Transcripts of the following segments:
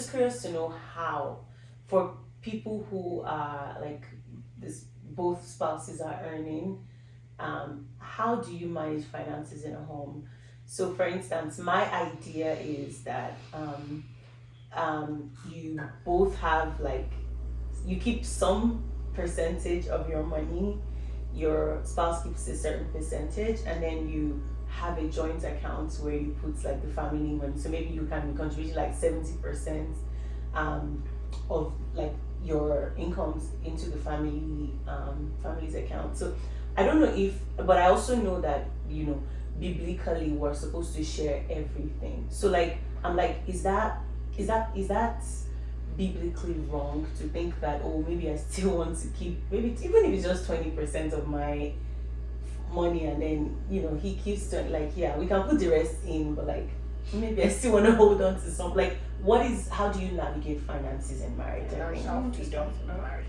just curious to know how, for people who are like this, both spouses are earning, how do you manage finances in a home? So, for instance, my idea is that you both have like, you keep some percentage of your money, your spouse keeps a certain percentage, and then you have a joint account where you put like the family money. So maybe you can be contributing like 70% of like your incomes into the family's account. So I don't know if, but I also know that, biblically we're supposed to share everything. So like I'm like, is that biblically wrong to think that, oh, maybe I still want to keep, maybe even if it's just 20% of my money, and then he keeps to, like, yeah, we can put the rest in, but like maybe I still want to hold on to some, like, how do you navigate finances in marriage? Very self-freedom in marriage.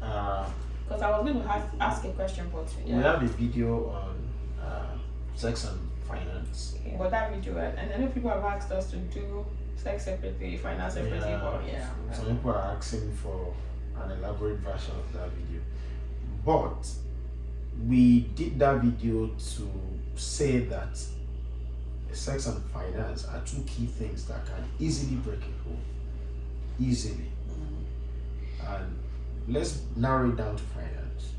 Uh, Because I was going to ask a question, but we have a video on sex and finance. yeah. But that video, and I know people have asked us to do sex separately, finance separately, but Some people are asking for an elaborate version of that video. But we did that video to say that sex and finance are two key things that can easily break a home. Easily. And let's narrow it down to finance.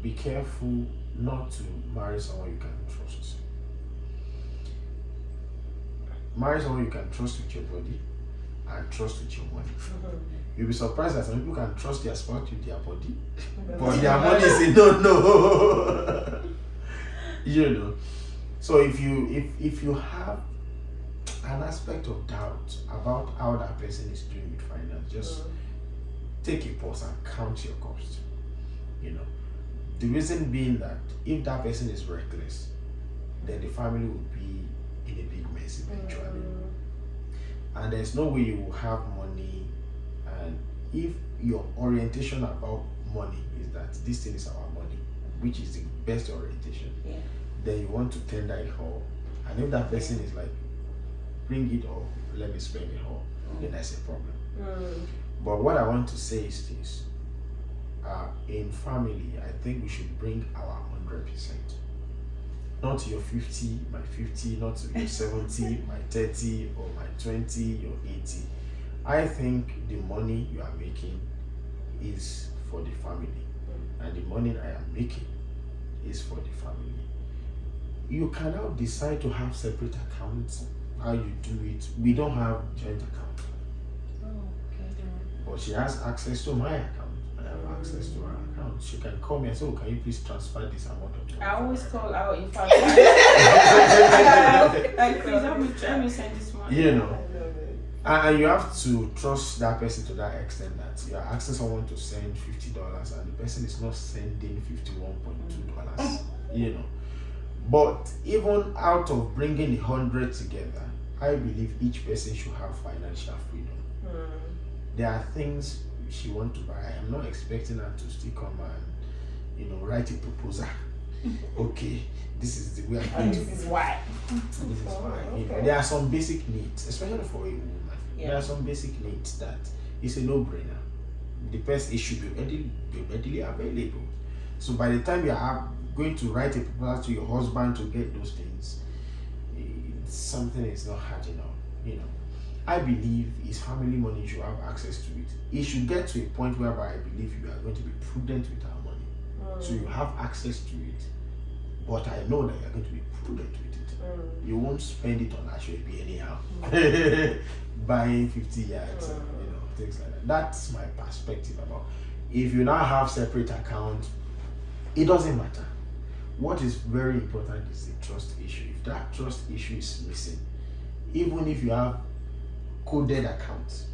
Be careful not to marry someone you can trust. Marry someone you can trust with your body and trust with your money. You'll be surprised that some people can trust their spouse with their body, but their money they don't know. So if you have an aspect of doubt about how that person is doing with finance, just take a pause and count your cost. The reason being that if that person is reckless, then the family will be in a big mess eventually. And there's no way you will have money, and if your orientation about money is that this thing is our money, which is the best orientation, then you want to tender it all. And if that person is like, bring it all, let me spend it all, then that's a problem. But what I want to say is this. In family, I think we should bring our 100%. Not your 50, my 50, not your 70, my 30, or my 20, your 80. I think the money you are making is for the family, and the money I am making is for the family. You can now decide to have separate accounts. How you do it, we don't have joint account. But she has access to my account. I have access to her account. She can call me and say, oh, can you please transfer this amount of money? I always call out, in fact. Like, please let me send this money. And you have to trust that person to that extent that you are asking someone to send $50 and the person is not sending $51.2. But even out of bringing 100 together, I believe each person should have financial freedom. There are things she wants to buy. I'm not expecting her to still come and write a proposal. Okay, this is the way I'm going to. This is why. This is why. There are some basic needs, especially for a woman. There are some basic needs that it's a no-brainer. The person, it should be readily available. So by the time you are going to write a proposal to your husband to get those things, something is not hard enough. I believe his family money should have access to it. It should get to a point whereby I believe you are going to be prudent with our money. So you have access to it, but I know that you are going to be prudent with it. You won't spend it on Ashwebi anyhow. Buying 50 yards, things like that. That's my perspective about. If you now have separate accounts, it doesn't matter. What is very important is the trust issue. If that trust issue is missing, even if you have coded accounts,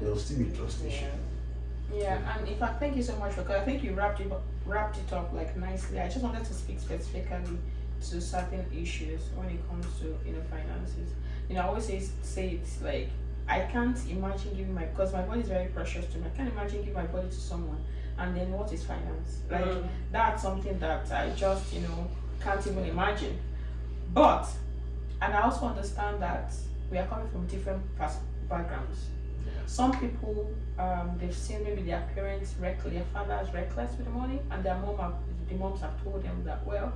there will still be trust issue. Yeah, and in fact, thank you so much, because I think you wrapped it up like nicely. I just wanted to speak specifically to certain issues when it comes to finances. I always say it's like, I can't imagine giving because my body is very precious to me. I can't imagine giving my body to someone, and then what is finance? Like that's something that I just can't even imagine. But, and I also understand that we are coming from different backgrounds. Yeah. Some people, they've seen maybe their parents reckless, their fathers reckless with the money, and the moms have told them that, well,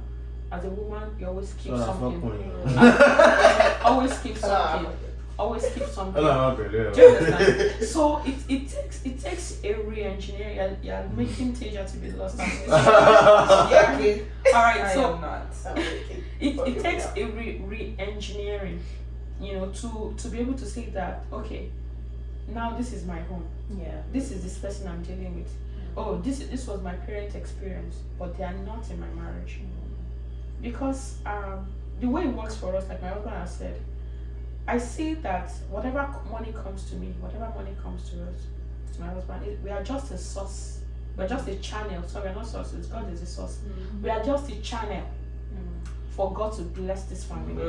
as a woman, you always keep So something. that's Always keep something. Always keep something. not Do you understand? So it takes a re-engineering. You're making Tasia to be lost. Yeah, okay. All right, I so am not. I'm okay. it takes a re-engineering, to be able to say that, okay, now this is my home. Yeah. This is this person I'm dealing with. Oh, this was my parents' experience, but they are not in my marriage. Because the way it works for us, like my husband has said, I see that whatever money comes to me, whatever money comes to us, to my husband, we are just a source. We're just a channel. So we're not sources. God is a source. We are just a channel for God to bless this family.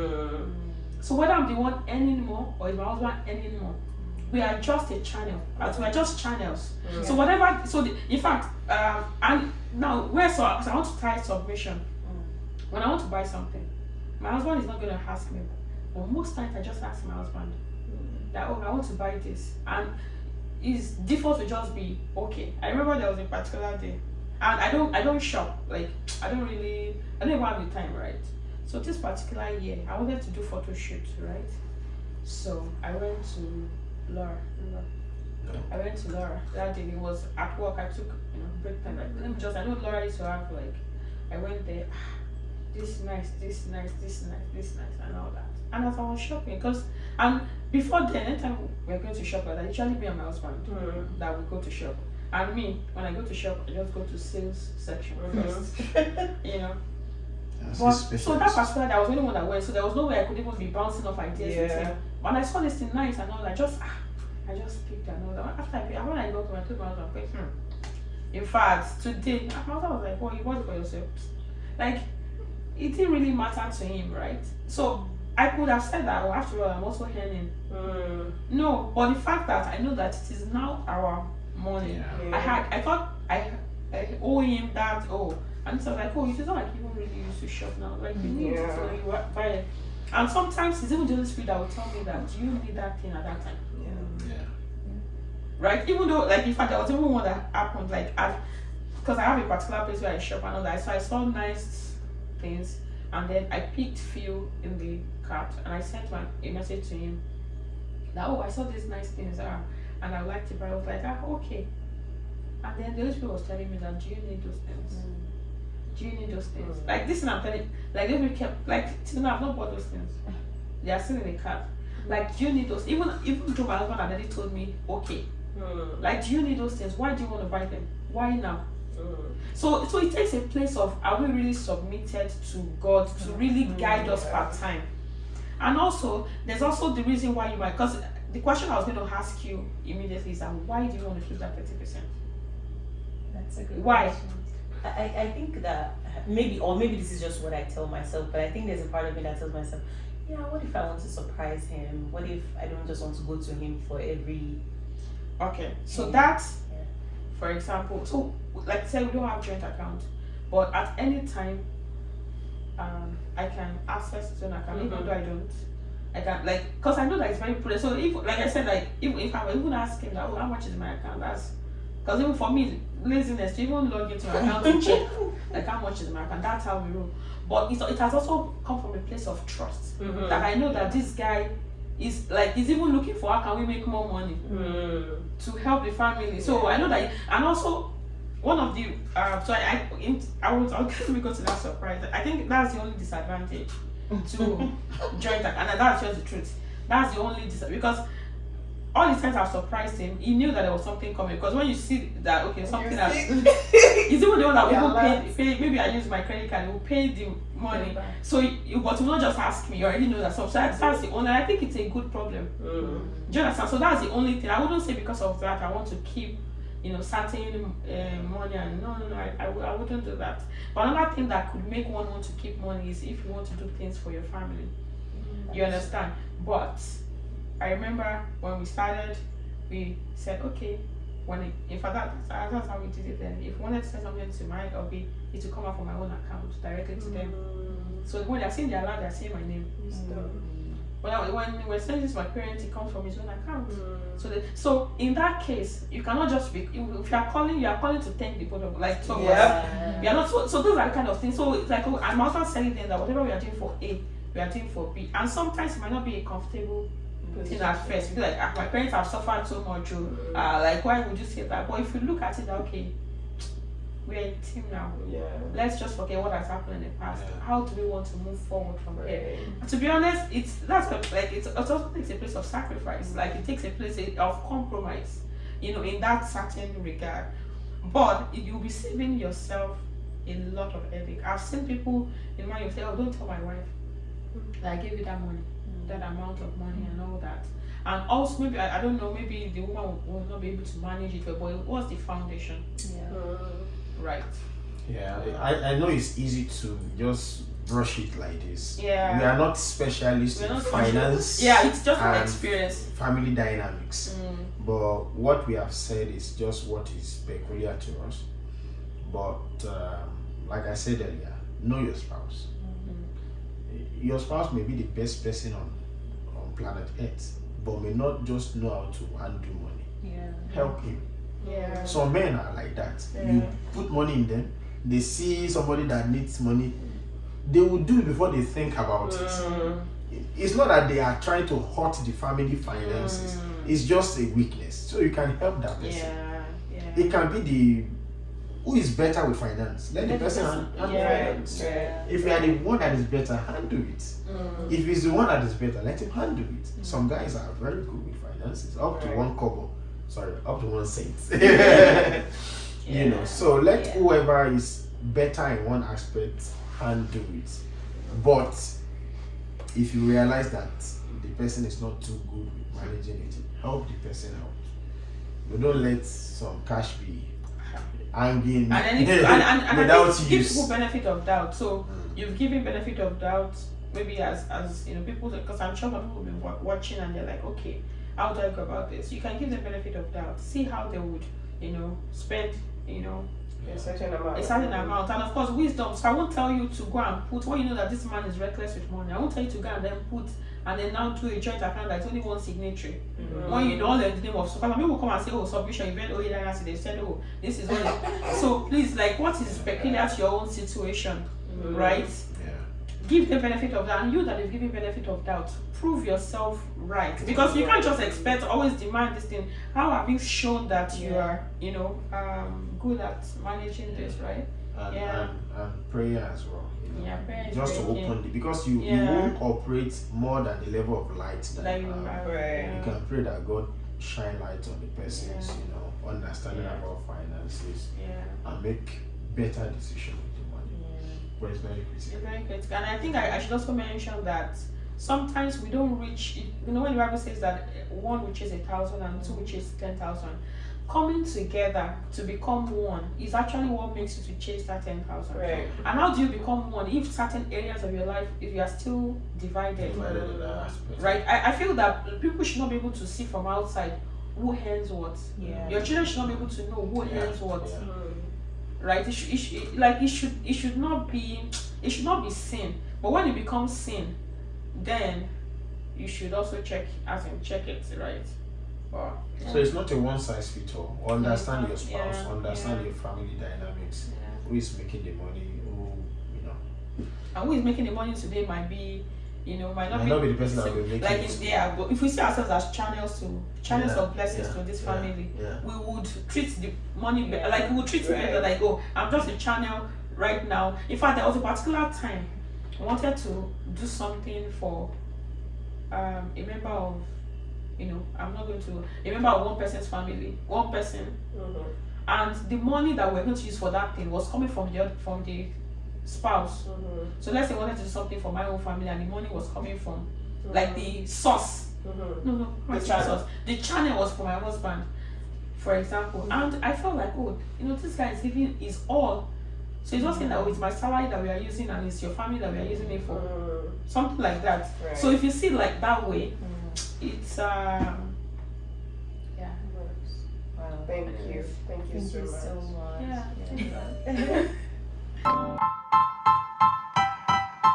So whether I'm the one earning more or if my husband earning more, we are just a channel. We are just channels. So whatever. In fact, and now I want to try submission. When I want to buy something, my husband is not going to ask me. But most times I just ask my husband that, oh, I want to buy this, and his default will just be okay. I remember there was a particular day, and I don't shop, like I don't even have the time, right? So this particular year I wanted to do photo shoot, right? So I went to Laura. I went to Laura that day. It was at work. I took break time. Like, I know Laura used to have like, I went there. This nice, and all that. And as I was shopping, and before then, anytime we were going to shop, I usually me and my husband that we go to shop. And me, when I go to shop, I just go to sales section first. But, so that particular day, I was the only one that went, so there was no way I could even be bouncing off ideas with him. When I saw this thing nice and all that, I just picked another one. After when I got home, I told my husband, in fact, today, my husband was like, oh, you bought it for yourself. Like, it didn't really matter to him, right? So I could have said that, well, after all, I'm also earning. No, but the fact that I know that it is now our money. I thought I owe him that. And so I was like, oh, it's not like you don't really used to shop now. Like you need it, so you buy it. And sometimes it's even the Holy Spirit that will tell me that you need that thing at that time. Right? Even though, like, in fact, there was even one that happened, like, because I have a particular place where I shop and all that, so I saw nice things, and then I picked few in the cart, and I sent a message to him that, oh, I saw these nice things, and I would like to buy. I was like, okay. And then the Holy Spirit was telling me that, do you need those things? Do you need those things? Like this thing I'm telling, like they kept, like till now I've not bought those things. They are still in the cart. Like, do you need those? Even though my husband already told me, okay. Like, do you need those things? Why do you want to buy them? Why now? So it takes a place of, are we really submitted to God to really guide us part time? And also, there's also the reason why you might, because the question I was going to ask you immediately is that why do you want to keep that 30%? That's a good Why? question. I think that maybe this is just what I tell myself, but I think there's a part of me that tells myself, yeah, what if I want to surprise him? What if I don't just want to go to him for every... Okay, so that's, for example, so like I said, we don't have joint account, but at any time, I can access to an account, even though I don't. I can, like, because I know that it's very prudent. So if, like I said, like, if I even ask him that, oh, how much is my account? That's, because even for me, laziness to even log into my account and check, like, how much is my account, that's how we roll. But it has also come from a place of trust, that I know that this guy is, like, he's even looking for how can we make more money to help the family. So I know that, and also one of the so I'll get me go to that surprise. I think that's the only disadvantage to joint account, and that's just the truth. That's the only because all the times I've surprised him, he knew that there was something coming. Because when you see that, okay, something that he's even the one that will pay. Maybe I use my credit card, he will pay the money. So but he will not just ask me. You already know that. So that's the only. I think it's a good problem. Do you understand? So that's the only thing. I wouldn't say because of that I want to keep, certain money. And no, I wouldn't do that. But another thing that could make one want to keep money is if you want to do things for your family. You understand? But I remember when we started, we said, okay, in fact, that's how we did it then. If we wanted to send something to mine, it will come out from my own account directly to them. So when they're seeing the alert, they're seeing my name. when we're saying this, my parents, it comes from his own account. So in that case, you cannot just be, if you are calling to thank the both of like so. Yeah. We are not so those are the kind of things. So it's like, oh, I'm also saying then that whatever we are doing for A, we are doing for B, and sometimes it might not be a comfortable thing at first. Be like, my parents have suffered so much, like why would you say that? But if you look at it, okay, we're a team now. Yeah. Let's just forget what has happened in the past. Yeah. How do we want to move forward from here? Right. To be honest, it also takes a place of sacrifice. Like it takes a place of compromise, in that certain regard. But you'll be saving yourself a lot of headache. I've seen people in mind, you say, oh, don't tell my wife that I gave you that money, that amount of money and all that. And also maybe, I don't know, maybe the woman will not be able to manage it, but what's the foundation? Right. Yeah, I know it's easy to just brush it like this. Yeah. We are not specialists We're in not finance. Yeah, it's just an and experience. family dynamics. But what we have said is just what is peculiar to us. But like I said earlier, know your spouse. Your spouse may be the best person on planet Earth, but may not just know how to handle money. Yeah. Help him. Yeah. Some men are like that. Yeah. You put money in them, they see somebody that needs money, they will do it before they think about it. It's not that they are trying to hurt the family finances. It's just a weakness. So you can help that person. Yeah. It can be who is better with finance. Let the person handle finance. Yeah. If you are the one that is better, handle it. If he's the one that is better, let him handle it. Some guys are very good with finances, up to Right. up to 1 cent. So let whoever is better in one aspect handle it. But if you realize that the person is not too good with managing it, help the person out. You don't let some cash be hanging And without I think give use. people benefit of doubt. So you've given benefit of doubt, maybe as people, because I'm sure some people will be watching and they're like, okay, how do I go about this? You can give them benefit of doubt. See how they would, spend, A certain amount. a certain amount, and of course wisdom. So I won't tell you to go and put when you know that this man is reckless with money. I won't tell you to go and then put and then now do a joint account that's only one signatory. When you know the name of so people come and say, oh, submission event, oh, yeah, they said, oh, this is what so please, like, what is peculiar to your own situation, right? Yeah. Give the benefit of that, and you that is giving benefit of doubt, prove yourself right, because you can't just expect always demand this thing. How have you shown that you are good at managing this, right? And prayer as well. Prayer is Just to very key. open it, because you won't operate more than the level of light that you have. Right. You can pray that God shine light on the person's understanding about finances and make better decisions with the money. But it's very It's critical. very critical. And I think I should also mention that sometimes we don't reach, when the Bible says that one which is 1,000 and two which is 10,000, coming together to become one is actually what makes you to chase that 10,000. Right. And how do you become one if certain areas of your life, if you are still divided? Divided in that aspect. Right? I feel that people should not be able to see from outside who earns what. Yeah. Your children should not be able to know who Yeah. earns what. Yeah. Right? It should not be sin. But when it becomes sin, then you should also check it, right? But, So it's not a one size fits all. Understand your spouse, Yeah. understand Yeah. your family dynamics. Who is making the money? and who is making the money today might be, might not Might not be the person that will make like it. but if we see ourselves as channels Yeah, of blessings yeah, to this yeah, family, yeah. we would treat the money Yeah. like we would treat it Right. better. Like, oh, I'm just a channel right now. In fact, there was a particular time I wanted to do something for a member of, I'm not going to a member of one person's family, one person, and the money that we're going to use for that thing was coming from the spouse. So let's say I wanted to do something for my own family, and the money was coming from like the source. No, not the source. The channel was for my husband, for example. And I felt like, oh, this guy is giving his all. So he's not saying that, oh, it's my salary that we are using and it's your family that we are using it for. Something like that. Right. So if you see it like that way, it's Wow. Thank you. Anyways. Thank you Thank so you much. so much. Yeah. Yeah.